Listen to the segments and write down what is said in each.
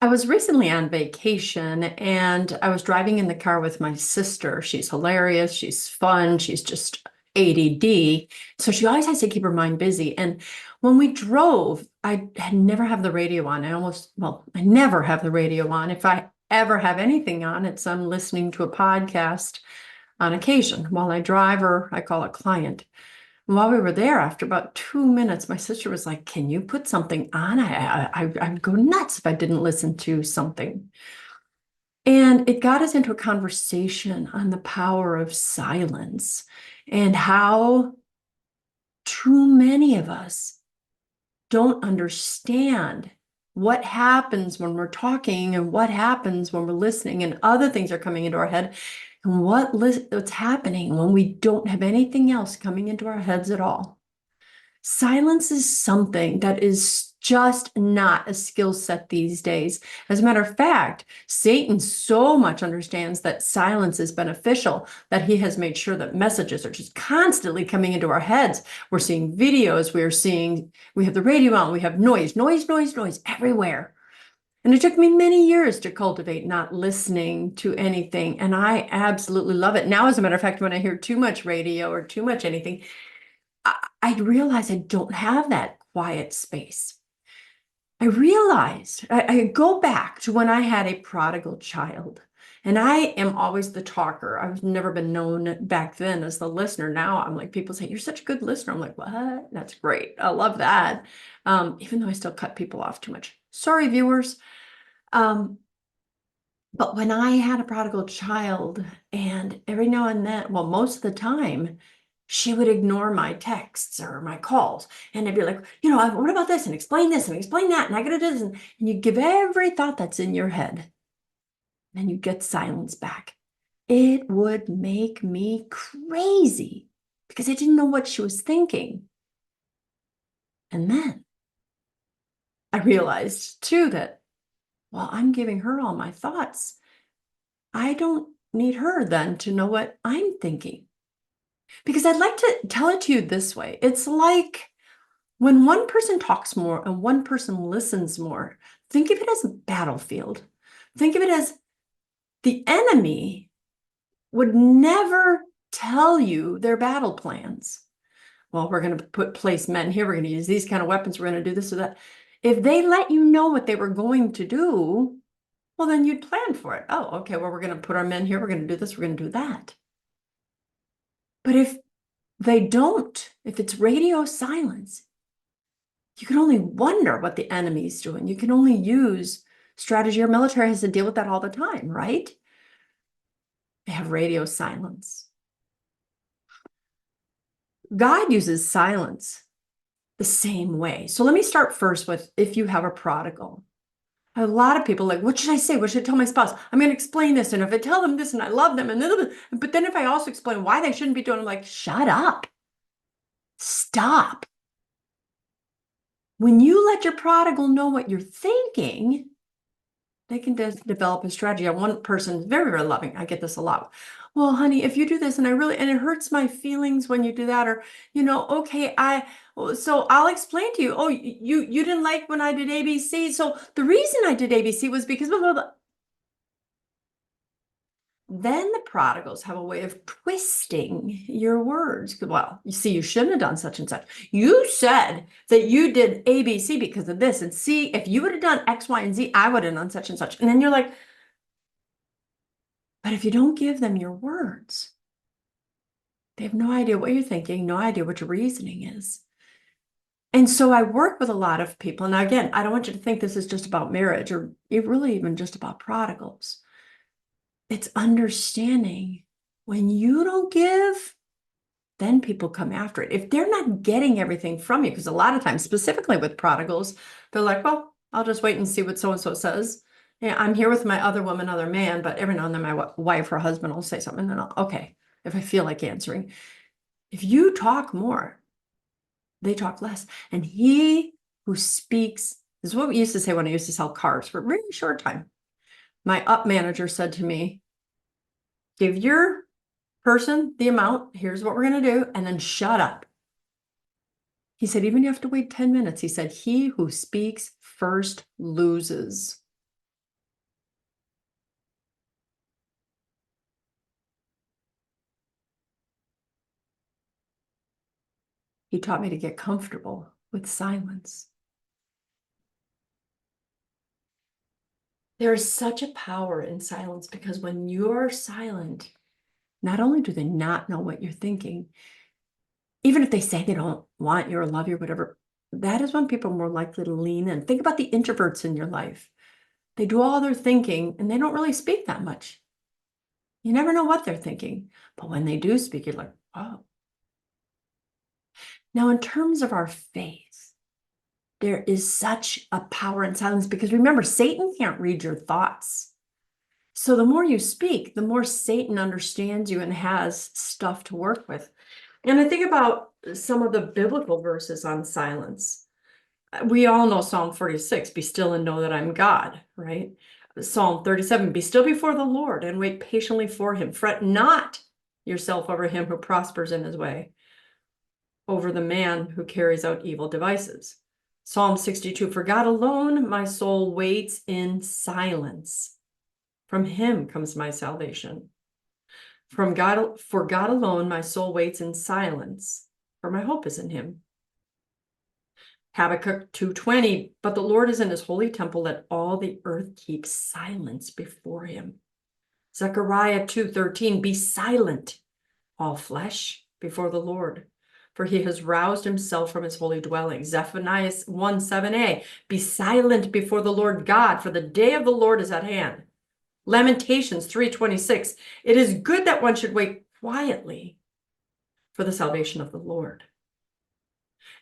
I was recently on vacation and I was driving in the car with my sister. She's hilarious. She's fun. She's just ADD. So she always has to keep her mind busy. And when we drove, I had never have the radio on. I never have the radio on. If I ever have anything on, it's I'm listening to a podcast on occasion while I drive, or I call it client. While we were there, after about 2 minutes, my sister was like, "Can you put something on? I'd go nuts if I didn't listen to something." And it got us into a conversation on the power of silence and how too many of us don't understand what happens when we're talking and what happens when we're listening and other things are coming into our head and what's happening when we don't have anything else coming into our heads at all. Silence is something that is just not a skill set these days. As a matter of fact, Satan so much understands that silence is beneficial that he has made sure that messages are just constantly coming into our heads. We're seeing videos, we have the radio on, we have noise everywhere. And it took me many years to cultivate not listening to anything. And I absolutely love it. Now, as a matter of fact, when I hear too much radio or too much anything, I realize I don't have that quiet space. I realized I go back to when I had a prodigal child, and I am always the talker. I've never been known back then as the listener. Now I'm like, people say, "You're such a good listener." I'm like, "What? That's great. I love that." Even though I still cut people off too much. Sorry, viewers. But when I had a prodigal child, and every now and then, well, most of the time, she would ignore my texts or my calls. And I'd be like, what about this? And explain this and explain that. And I gotta do this. And you give every thought that's in your head. And you get silence back. It would make me crazy because I didn't know what she was thinking. And then I realized too that while I'm giving her all my thoughts, I don't need her then to know what I'm thinking. Because I'd like to tell it to you this way. It's like when one person talks more and one person listens more, think of it as a battlefield. Think of it as the enemy would never tell you their battle plans. Well, we're going to place men here. We're going to use these kind of weapons. We're going to do this or that. If they let you know what they were going to do, well, then you'd plan for it. Oh, okay, well, we're going to put our men here. We're going to do this. We're going to do that. But if they don't, if it's radio silence, you can only wonder what the enemy's doing. You can only use strategy. Our military has to deal with that all the time, right? They have radio silence. God uses silence the same way. So let me start first with if you have a prodigal. A lot of people are like, what should I say? What should I tell my spouse? I'm going to explain this. And if I tell them this and I love them, but then if I also explain why they shouldn't be doing it, I'm like, shut up. Stop. When you let your prodigal know what you're thinking, they can develop a strategy. One person, very, very loving. I get this a lot. Well, honey, if you do this and it hurts my feelings when you do that, or, okay, so I'll explain to you. Oh, you didn't like when I did ABC. So the reason I did ABC was because blah, blah, blah. Then the prodigals have a way of twisting your words. Well, you see, you shouldn't have done such and such. You said that you did ABC because of this. And see, if you would have done X, Y, and Z, I would have done such and such. And then you're like, but if you don't give them your words, they have no idea what you're thinking, no idea what your reasoning is. And so I work with a lot of people. And again, I don't want you to think this is just about marriage or really even just about prodigals. It's understanding when you don't give, then people come after it. If they're not getting everything from you, because a lot of times, specifically with prodigals, they're like, well, I'll just wait and see what so-and-so says. Yeah, I'm here with my other woman, other man, but every now and then my wife or husband will say something, and then okay, if I feel like answering. If you talk more, they talk less. And he who speaks, this is what we used to say when I used to sell cars for a really short time. My up manager said to me, give your person the amount, here's what we're going to do, and then shut up. He said, even if you have to wait 10 minutes, he said, he who speaks first loses. He taught me to get comfortable with silence. There is such a power in silence because when you're silent, not only do they not know what you're thinking, even if they say they don't want you or love you or whatever, that is when people are more likely to lean in. Think about the introverts in your life. They do all their thinking and they don't really speak that much. You never know what they're thinking, but when they do speak, you're like, oh. Now, in terms of our faith, there is such a power in silence because remember, Satan can't read your thoughts. So the more you speak, the more Satan understands you and has stuff to work with. And I think about some of the biblical verses on silence. We all know Psalm 46, be still and know that I'm God, right? Psalm 37, be still before the Lord and wait patiently for him. Fret not yourself over him who prospers in his way, over the man who carries out evil devices. Psalm 62, for God alone my soul waits in silence. From him comes my salvation. For God alone my soul waits in silence, for my hope is in him. Habakkuk 2:20, but the Lord is in his holy temple, let all the earth keep silence before him. Zechariah 2:13, be silent, all flesh, before the Lord, for he has roused himself from his holy dwelling. Zephaniah 1:7a, be silent before the Lord God, for the day of the Lord is at hand. Lamentations 3:26, it is good that one should wait quietly for the salvation of the Lord.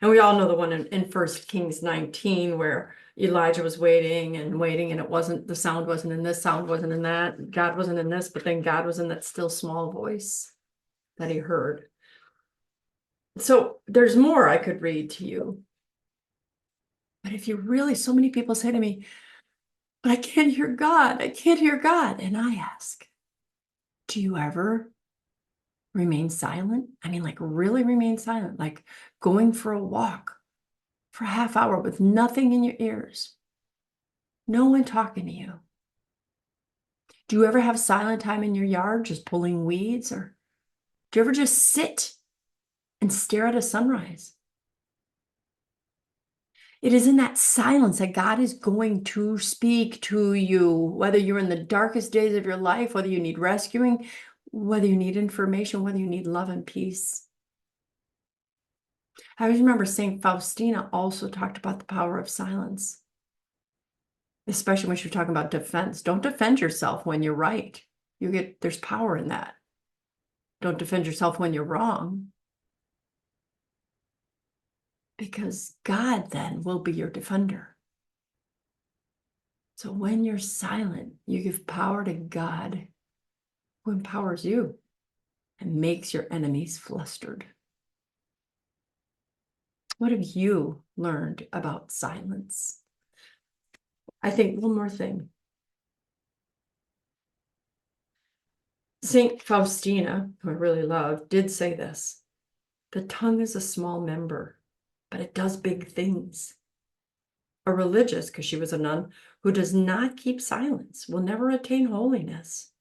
And we all know the one in 1 Kings 19 where Elijah was waiting and waiting, and it wasn't, the sound wasn't in this, sound wasn't in that, God wasn't in this, but then God was in that still small voice that he heard. So there's more I could read to you. But if you really, so many people say to me, but I can't hear God, I can't hear God. And I ask, do you ever remain silent? I mean, like really remain silent, like going for a walk for a half hour with nothing in your ears, no one talking to you. Do you ever have silent time in your yard, just pulling weeds? Or do you ever just sit and stare at a sunrise? It is in that silence that God is going to speak to you, whether you're in the darkest days of your life, whether you need rescuing, whether you need information, whether you need love and peace. I always remember St. Faustina also talked about the power of silence, especially when she was talking about defense. Don't defend yourself when you're right. There's power in that. Don't defend yourself when you're wrong, because God then will be your defender. So when you're silent, you give power to God, who empowers you and makes your enemies flustered. What have you learned about silence? I think one more thing. St. Faustina, who I really love, did say this: the tongue is a small member, but it does big things. A religious, because she was a nun, who does not keep silence will never attain holiness.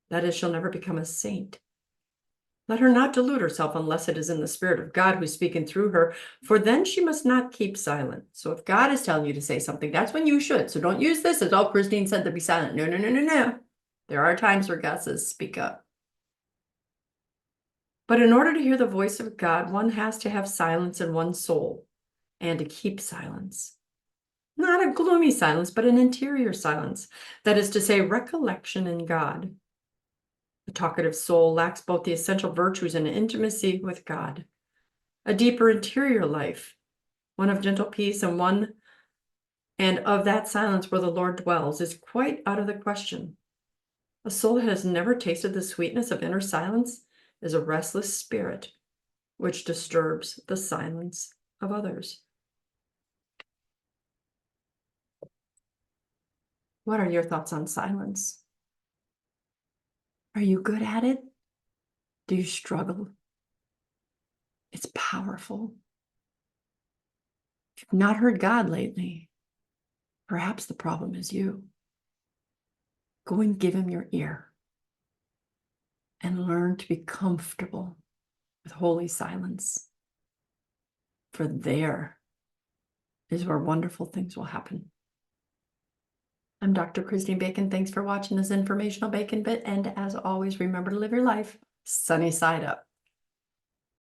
That is, she'll never become a saint. Let her not delude herself unless it is in the Spirit of God who's speaking through her, for then she must not keep silent. So if God is telling you to say something, that's when you should. So don't use this as, oh, Christine said to be silent. No, no, no, no, no. There are times where God says, speak up. But in order to hear the voice of God, one has to have silence in one's soul and to keep silence. Not a gloomy silence, but an interior silence. That is to say, recollection in God. The talkative soul lacks both the essential virtues and intimacy with God. A deeper interior life, one of gentle peace and of that silence where the Lord dwells, is quite out of the question. A soul that has never tasted the sweetness of inner silence is a restless spirit, which disturbs the silence of others. What are your thoughts on silence? Are you good at it? Do you struggle? It's powerful. If you've not heard God lately, perhaps the problem is you. Go and give him your ear and learn to be comfortable with holy silence. For there is where wonderful things will happen. I'm Dr. Christine Bacon. Thanks for watching this informational Bacon Bit. And as always, remember to live your life sunny side up.